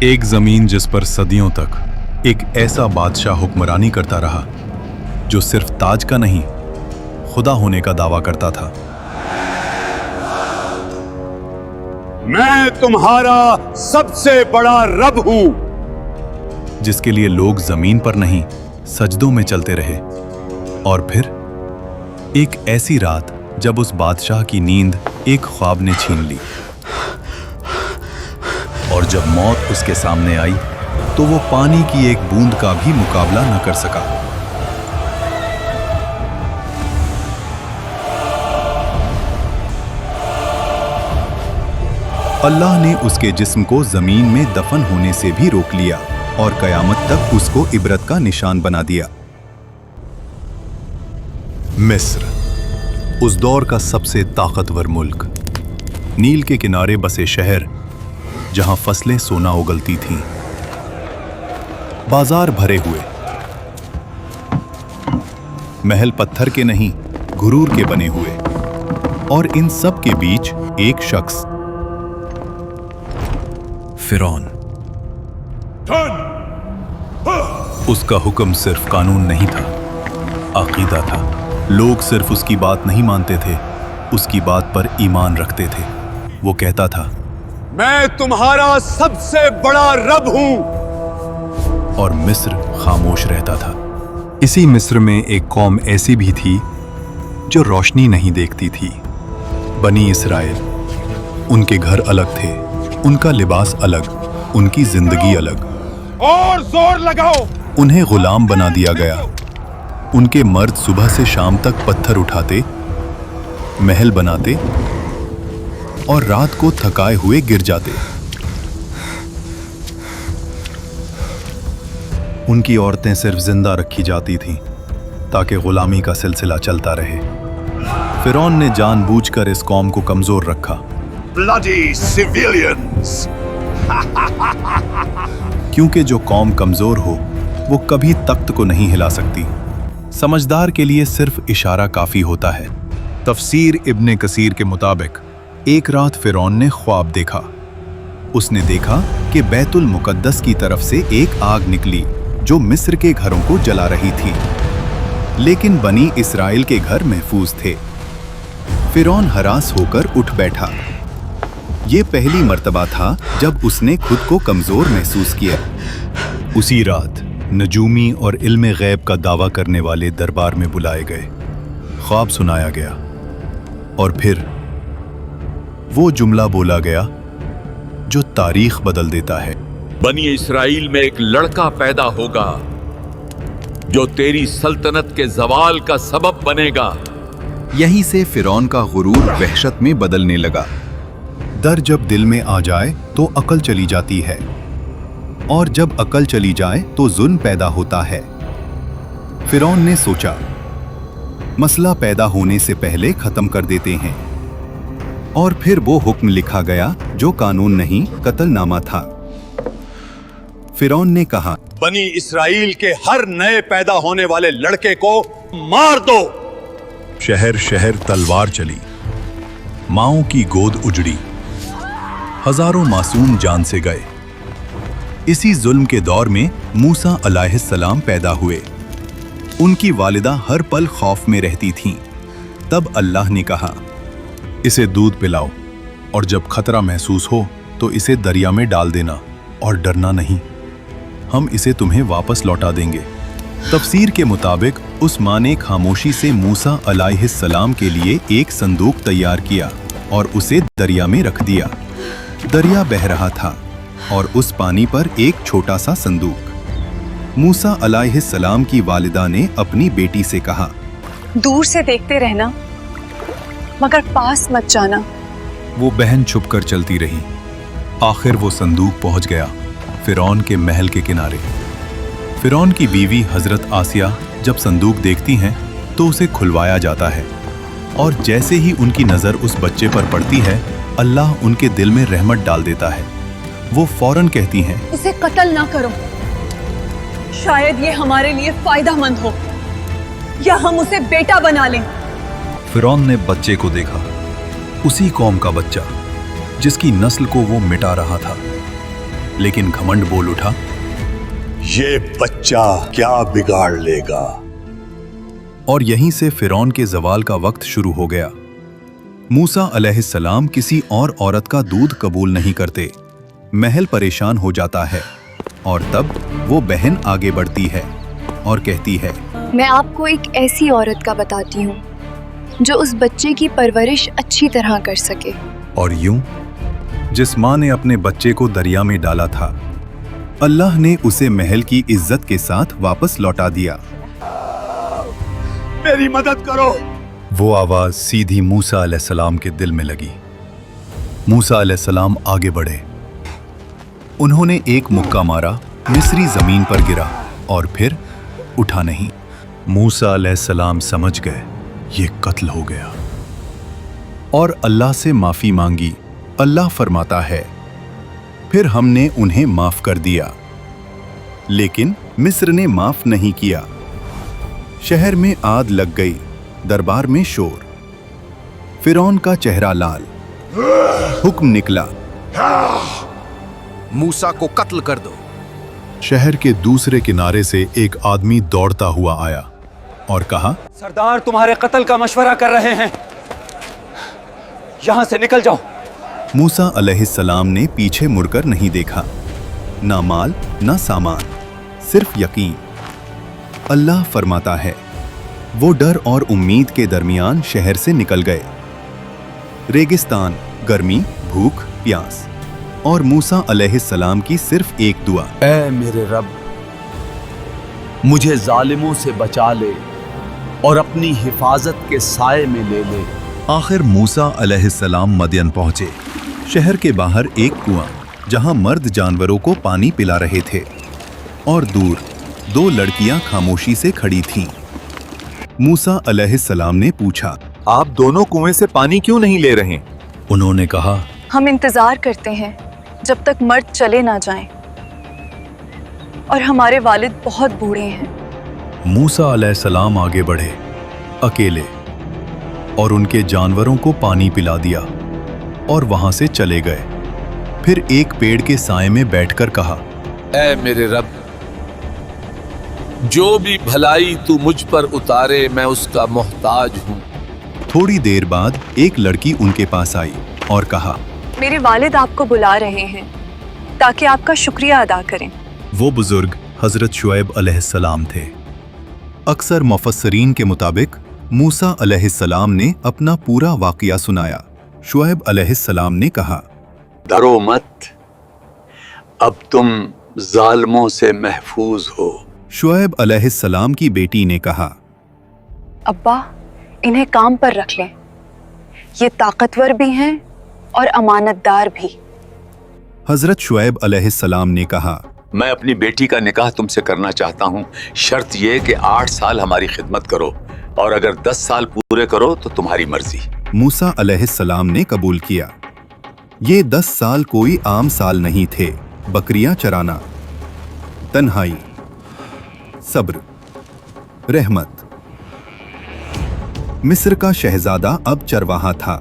एक जमीन जिस पर सदियों तक एक ऐसा बादशाह हुक्मरानी करता रहा जो सिर्फ ताज का नहीं, खुदा होने का दावा करता था। मैं तुम्हारा सबसे बड़ा रब हूं, जिसके लिए लोग जमीन पर नहीं सजदों में चलते रहे। और फिर एक ऐसी रात जब उस बादशाह की नींद एक ख्वाब ने छीन ली, और जब मौत उसके सामने आई तो वो पानी की एक बूंद का भी मुकाबला न कर सका। अल्लाह ने उसके जिस्म को जमीन में दफन होने से भी रोक लिया और कयामत तक उसको इबरत का निशान बना दिया। मिस्र, उस दौर का सबसे ताकतवर मुल्क, नील के किनारे बसे शहर जहां फसलें सोना उगलती थीं, बाजार भरे हुए, महल पत्थर के नहीं गुरूर के बने हुए, और इन सब के बीच एक शख्स, फिरौन। उसका हुक्म सिर्फ कानून नहीं था, अकीदा था। लोग सिर्फ उसकी बात नहीं मानते थे, उसकी बात पर ईमान रखते थे। वो कहता था, मैं तुम्हारा सबसे बड़ा रब हूं। और मिस्र खामोश रहता था। इसी मिस्र में एक कौम ऐसी भी थी जो रोशनी नहीं देखती थी, बनी इसराइल। उनके घर अलग थे, उनका लिबास अलग, उनकी जिंदगी अलग। और जोर लगाओ। उन्हें गुलाम बना दिया गया। उनके मर्द सुबह से शाम तक पत्थर उठाते, महल बनाते और रात को थकाए हुए गिर जाते। उनकी औरतें सिर्फ जिंदा रखी जाती थीं ताकि गुलामी का सिलसिला चलता रहे। फिरौन ने जानबूझकर इस कौम को कमजोर रखा। Bloody civilians! क्योंकि जो कौम कमजोर हो वो कभी तख्त को नहीं हिला सकती। समझदार के लिए सिर्फ इशारा काफी होता है। तफसीर इब्ने कसीर के मुताबिक एक रात फिरौन ने ख्वाब देखा। उसने देखा कि बैतुल मुकद्दस की तरफ से एक आग निकली जो मिस्र के घरों को जला रही थी, लेकिन बनी इसराइल के घर महफूज थे। फिरौन हरास होकर उठ बैठा। ये पहली मर्तबा था जब उसने खुद को कमजोर महसूस किया। उसी रात नजूमी और इल्मे गैब का दावा करने वाले दरबार में बुलाए गए। ख्वाब सुनाया गया और फिर वो जुमला बोला गया जो तारीख बदल देता है। बनी इस्राइल में एक लड़का पैदा होगा जो तेरी सल्तनत के जवाल का सबब बनेगा। यहीं से फिरौन का गुरूर वहशत में बदलने लगा। डर जब दिल में आ जाए तो अकल चली जाती है, और जब अकल चली जाए तो जुल्म पैदा होता है। फिरौन ने सोचा, मसला पैदा होने से पहले खत्म कर देते हैं। और फिर वो हुक्म लिखा गया जो कानून नहीं, कत्लनामा था। फिरौन ने कहा, बनी इसराइल के हर नए पैदा होने वाले लड़के को मार दो। शहर शहर तलवार चली, माओं की गोद उजड़ी, हजारों मासूम जान से गए। इसी जुल्म के दौर में मूसा अलैहिस्सलाम पैदा हुए। उनकी वालिदा हर पल खौफ में रहती थीं। तब अल्लाह ने कहा, इसे दूध पिलाओ, और जब खतरा महसूस हो तो इसे दरिया में डाल देना, और डरना नहीं, हम इसे तुम्हें वापस लौटा देंगे। तफसीर के मुताबिक उस माँ ने खामोशी से मूसा अलैहिस्सलाम के लिए एक संदूक तैयार किया और उसे दरिया में रख दिया। दरिया बह रहा था और उस पानी पर एक छोटा सा संदूक। मूसा अलैहिस्सलाम की वालिदा ने अपनी बेटी से कहा, दूर से देखते रहना, मगर पास मत जाना। वो बहन छुपकर चलती रही। आखिर वो संदूक पहुंच गया फिरौन के महल के किनारे। फिरौन की बीवी हजरत आसिया जब संदूक देखती हैं तो उसे खुलवाया जाता है, और जैसे ही उनकी नजर उस बच्चे पर पड़ती है, अल्लाह उनके दिल में रहमत डाल देता है। वो फौरन कहती हैं, इसे कत्ल ना करो, शायद ये हमारे लिए फायदेमंद हो, या हम उसे बेटा बना लें। फिरौन ने बच्चे को देखा, उसी कौम का बच्चा जिसकी नस्ल को वो मिटा रहा था। लेकिन घमंड बोल उठा, ये बच्चा क्या बिगाड़ लेगा। और यहीं से फिरौन के जवाल का वक्त शुरू हो गया। मूसा अलैहिस्सलाम किसी और औरत का दूध कबूल नहीं करते। महल परेशान हो जाता है और तब वो बहन आगे बढ़ती है और कहती है, मैं आपको एक ऐसी औरत का बताती हूँ जो उस बच्चे की परवरिश अच्छी तरह कर सके। और यूं जिस माँ ने अपने बच्चे को दरिया में डाला था, अल्लाह ने उसे महल की इज्जत के साथ वापस लौटा दिया। मेरी मदद करो। वो आवाज सीधी मूसा अलैहिस्सलाम के दिल में लगी। मूसा अलैहिस्सलाम आगे बढ़े। उन्होंने एक मुक्का मारा, मिस्री जमीन पर गिरा और फिर उठा नहीं। मूसा अलैहिस्सलाम समझ गए ये कत्ल हो गया और अल्लाह से माफी मांगी। अल्लाह फरमाता है, फिर हमने उन्हें माफ कर दिया। लेकिन मिस्र ने माफ नहीं किया। शहर में आग लग गई, दरबार में शोर। फिरौन का चेहरा लाल। हुक्म निकला, मूसा को कत्ल कर दो। शहर के दूसरे किनारे से एक आदमी दौड़ता हुआ आया और कहा, सरदार तुम्हारे कत्ल का मशवरा कर रहे हैं, यहां से निकल जाओ। मूसा अलैहिस्सलाम ने पीछे मुड़कर नहीं देखा। ना माल ना सामान, सिर्फ यकीन। अल्लाह फरमाता है, वो डर और उम्मीद के दरमियान शहर से निकल गए। रेगिस्तान, गर्मी, भूख, प्यास और मूसा अलैहिस्सलाम की सिर्फ एक दुआ, ऐ मेरे रब, मुझे जालिमों से बचा ले और अपनी हिफाजत के साए में ले ले। आखिर मूसा अलैहिस्सलाम मदयन पहुंचे। शहर के बाहर एक कुआं जहां मर्द जानवरों को पानी पिला रहे थे और दूर दो लड़कियां खामोशी से खड़ी थीं। मूसा अलैहिस्सलाम ने पूछा, आप दोनों कुएं से पानी क्यों नहीं ले रहे? उन्होंने कहा, हम इंतजार करते हैं जब तक मर्द चले ना जाएं, और हमारे वालिद बहुत बूढ़े हैं। मूसा अलैहिस्सलाम आगे बढ़े अकेले और उनके जानवरों को पानी पिला दिया और वहां से चले गए। फिर एक पेड़ के साए में बैठकर कहा, ऐ मेरे रब, जो भी भलाई तू मुझ पर उतारे मैं उसका मोहताज हूँ। थोड़ी देर बाद एक लड़की उनके पास आई और कहा, मेरे वालिद आपको बुला रहे हैं ताकि आपका शुक्रिया अदा करें। वो बुजुर्ग हजरत शुएब अलैहिस्सलाम थे। अक्सर मुफस्सरीन के मुताबिक मूसा अलैहिस्सलाम ने अपना पूरा वाक़या सुनाया। शुएब अलैहिस्सलाम ने कहा, डरो मत, अब तुम जालिमों से महफूज हो। शुएब अलैहिस्सलाम की बेटी ने कहा, अब्बा, इन्हें काम पर रख लें, ये ताकतवर भी हैं और अमानतदार भी। हजरत शुएब अलैहिस्सलाम ने कहा, मैं अपनी बेटी का निकाह तुमसे करना चाहता हूँ, शर्त ये कि 8 साल हमारी खिदमत करो और अगर 10 साल पूरे करो तो तुम्हारी मर्जी। मूसा अलैहिस्सलाम ने कबूल किया। ये 10 साल कोई आम साल नहीं थे। बकरियां चराना, तन्हाई, सब्र, रहमत। मिस्र का शहजादा अब चरवाहा था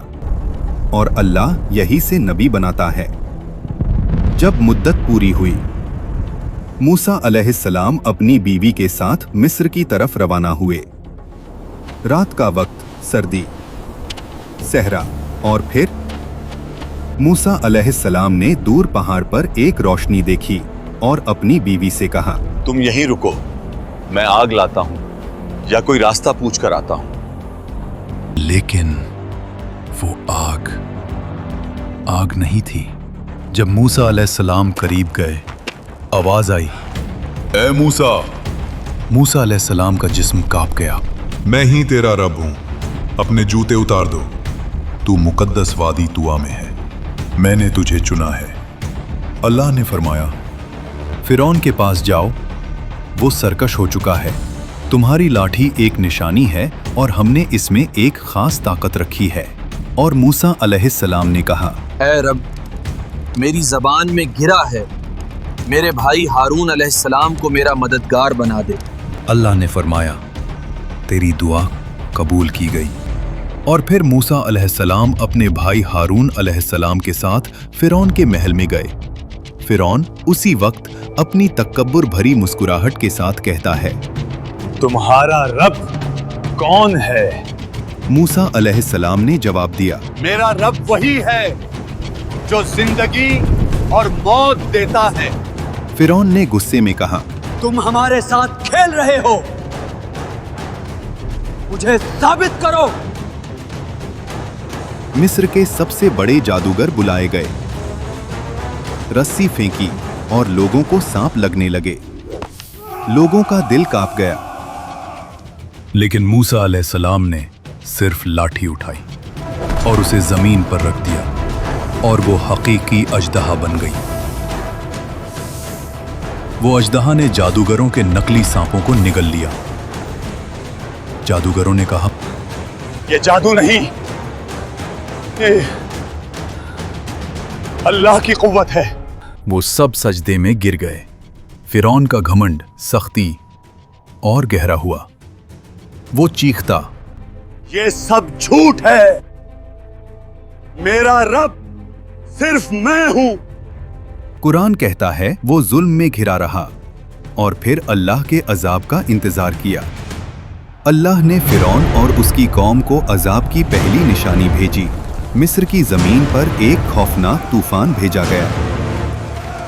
और अल्लाह यही से नबी बनाता है। जब मुद्दत पूरी हुई, मूसा अलैहिस्सलाम अपनी बीवी के साथ मिस्र की तरफ रवाना हुए। रात का वक्त, सर्दी, सहरा और फिर मूसा अलैहिस्सलाम ने दूर पहाड़ पर एक रोशनी देखी और अपनी बीवी से कहा, तुम यहीं रुको, मैं आग लाता हूँ या कोई रास्ता पूछ कर आता हूँ। लेकिन वो आग नहीं थी। जब मूसा अलैहिस्सलाम करीब गए, आवाज आई, ए मूसा। मूसा अलैहिस्सलाम का जिस्म कांप गया। मैं ही तेरा रब हूं, अपने जूते उतार दो। तू मुकद्दस वादी तुआ में है, मैंने तुझे चुना है। अल्लाह ने फरमाया, फिरौन के पास जाओ, वो सरकश हो चुका है। तुम्हारी लाठी एक निशानी है और हमने इसमें एक खास ताकत रखी है। और मूसा अलैहिस्सलाम ने कहा, ऐ रब, मेरी जबान में गिरा है, मेरे भाई हारून अलैहिस्सलाम को मेरा मददगार बना दे। अल्लाह ने फरमाया, तेरी दुआ कबूल की गई। और फिर मूसा अलैहिस्सलाम अपने भाई हारून अलैहिस्सलाम के साथ फिरौन के महल में गए। फिरौन उसी वक्त अपनी तकब्बुर भरी मुस्कुराहट के साथ कहता है, तुम्हारा रब कौन है? मूसा अलैहिस्सलाम ने जवाब दिया, मेरा रब वही है जो जिंदगी और मौत देता है। फिरौन ने गुस्से में कहा, तुम हमारे साथ खेल रहे हो, मुझे साबित करो। मिस्र के सबसे बड़े जादूगर बुलाए गए। रस्सी फेंकी और लोगों को सांप लगने लगे। लोगों का दिल कांप गया। लेकिन मूसा अलैहिस्सलाम ने सिर्फ लाठी उठाई और उसे जमीन पर रख दिया और वो हकीकी अजदहा बन गई। वो अजदहा ने जादूगरों के नकली सांपों को निगल लिया। जादूगरों ने कहा, ये जादू नहीं, ये अल्लाह की कुव्वत है। वो सब सजदे में गिर गए। फिरौन का घमंड सख्ती और गहरा हुआ। वो चीखता, ये सब झूठ है, मेरा रब सिर्फ मैं हूं। कुरान कहता है वो जुल्म में घिरा रहा और फिर अल्लाह के अजाब का इंतजार किया। अल्लाह ने फिरौन और उसकी कौम को अजाब की पहली निशानी भेजी। मिस्र की जमीन पर एक खौफनाक तूफान भेजा गया।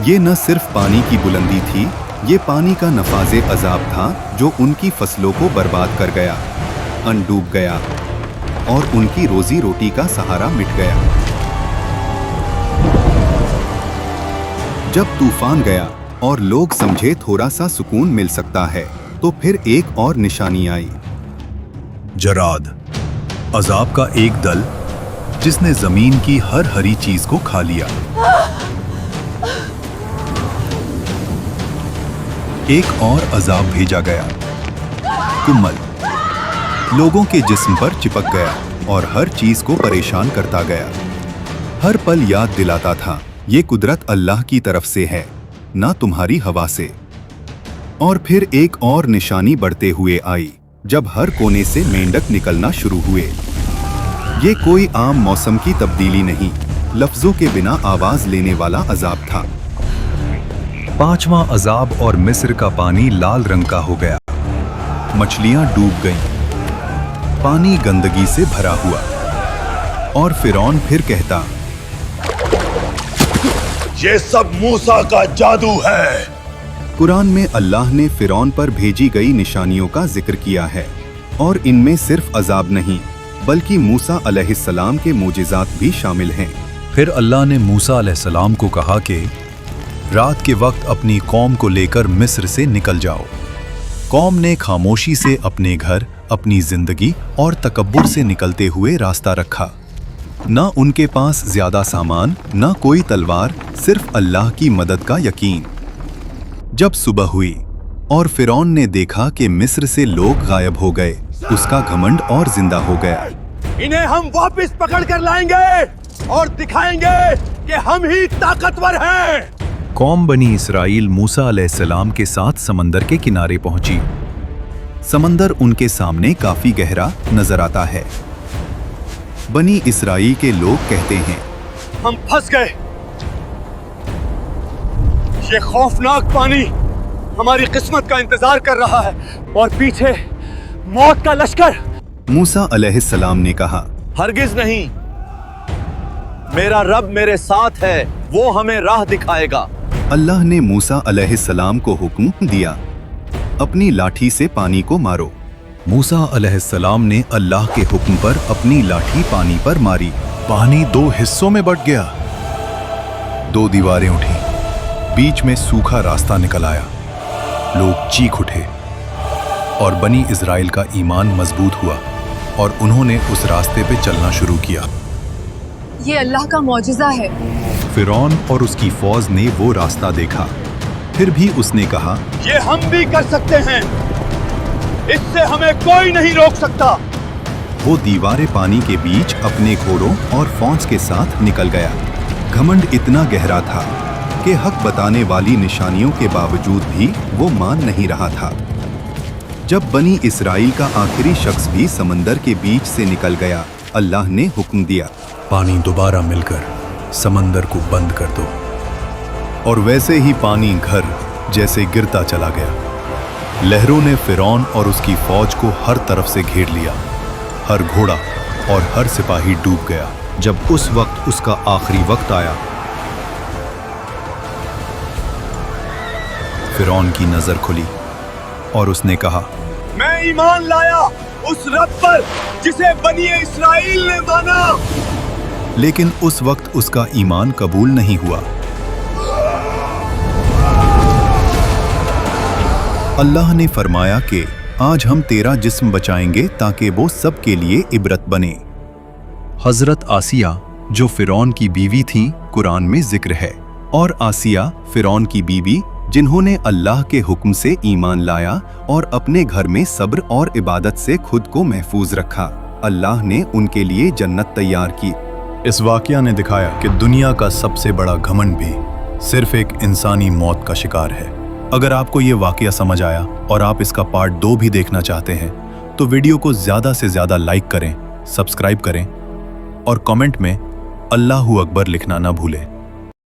ये न सिर्फ पानी की बुलंदी थी, ये पानी का नफाजे अजाब था जो उनकी फसलों को बर्बाद कर गया, डूब गया और उनकी रोजी रोटी का सहारा मिट गया। जब तूफान गया और लोग समझे थोड़ा सा सुकून मिल सकता है, तो फिर एक और निशानी आई। जराद, अजाब का एक दल जिसने जमीन की हर हरी चीज को खा लिया। एक और अजाब भेजा गया, कुम्मल, लोगों के जिस्म पर चिपक गया और हर चीज को परेशान करता गया। हर पल याद दिलाता था, ये कुदरत अल्लाह की तरफ से है, ना तुम्हारी हवा से। और फिर एक और निशानी बढ़ते हुए आई, जब हर कोने से मेंढक निकलना शुरू हुए। ये कोई आम मौसम की तब्दीली नहीं, लफ्जों के बिना आवाज लेने वाला अजाब था। पांचवां अजाब और मिस्र का पानी लाल रंग का हो गया। मछलियां डूब गईं। पानी गंदगी से भरा हुआ। और फिरौन फिर कहता, ये सब मूसा का जादू है। कुरान में अल्लाह ने फिरौन पर भेजी गई निशानियों का जिक्र किया है और इनमें सिर्फ अजाब नहीं बल्कि मूसा अलैहिस्सलाम के मोजिज़ात भी शामिल हैं। फिर अल्लाह ने मूसा अलैहिस्सलाम को कहा कि रात के वक्त अपनी कौम को लेकर मिस्र से निकल जाओ। कौम ने खामोशी से अपने घर, अपनी जिंदगी और तकब्बुर से निकलते हुए रास्ता रखा। न उनके पास ज्यादा सामान, न कोई तलवार, सिर्फ अल्लाह की मदद का यकीन। जब सुबह हुई और फिरौन ने देखा कि मिस्र से लोग गायब हो गए, उसका घमंड और जिंदा हो गया। इन्हें हम वापस पकड़ कर लाएंगे और दिखाएंगे कि हम ही ताकतवर हैं। कौम बनी इसराइल मूसा अलैहिस्सलाम के साथ समंदर के किनारे पहुंची। समंदर उनके सामने काफी गहरा नजर आता है। बनी इसराइल के लोग कहते हैं, हम फंस गए। ये खौफनाक पानी हमारी किस्मत का इंतजार कर रहा है और पीछे मौत का लश्कर। मूसा अलैहिस्सलाम ने कहा, हरगिज नहीं, मेरा रब मेरे साथ है, वो हमें राह दिखाएगा। अल्लाह ने मूसा अलैहिस्सलाम को हुक्म दिया, अपनी लाठी से पानी को मारो। मूसा अलैहिस्सलाम ने अल्लाह के हुक्म पर अपनी लाठी पानी पर मारी। पानी दो हिस्सों में बंट गया। दो दीवारें उठी, बीच में सूखा रास्ता निकल आया। लोग चीख उठे और बनी इज़राइल का ईमान मजबूत हुआ और उन्होंने उस रास्ते पे चलना शुरू किया। ये अल्लाह का मौजिज़ा है। फिरौन और उसकी फौज ने वो रास्ता देखा, फिर भी उसने कहा, ये हम भी कर सकते हैं, इससे हमें कोई नहीं रोक सकता। वो दीवारें पानी के बीच अपने घोड़ों और फौज के साथ निकल गया। घमंड इतना गहरा था कि हक बताने वाली निशानियों के बावजूद भी वो मान नहीं रहा था। जब बनी इसराइल का आखिरी शख्स भी समंदर के बीच से निकल गया, अल्लाह ने हुक्म दिया, पानी दोबारा मिलकर समंदर को बंद कर दो। और वैसे ही पानी घर जैसे गिरता चला गया। लहरों ने फिरौन और उसकी फौज को हर तरफ से घेर लिया। हर घोड़ा और हर सिपाही डूब गया। जब उस वक्त उसका आखिरी वक्त आया, फिरौन की नजर खुली और उसने कहा, मैं ईमान लाया उस रब पर जिसे बनी इस्राइल ने माना। लेकिन उस वक्त उसका ईमान कबूल नहीं हुआ। अल्लाह ने फरमाया कि आज हम तेरा जिस्म बचाएंगे ताकि वो सबके लिए इबरत बने। हजरत आसिया जो फिरौन की बीवी थीं, कुरान में जिक्र है। और आसिया फिरौन की बीवी जिन्होंने अल्लाह के हुक्म से ईमान लाया और अपने घर में सब्र और इबादत से खुद को महफूज रखा, अल्लाह ने उनके लिए जन्नत तैयार की। इस वाकया ने दिखाया कि दुनिया का सबसे बड़ा घमंड भी सिर्फ एक इंसानी मौत का शिकार है। अगर आपको ये वाकया समझ आया और आप इसका पार्ट 2 भी देखना चाहते हैं तो वीडियो को ज़्यादा से ज़्यादा लाइक करें, सब्सक्राइब करें और कमेंट में अल्लाहू अकबर लिखना ना भूलें।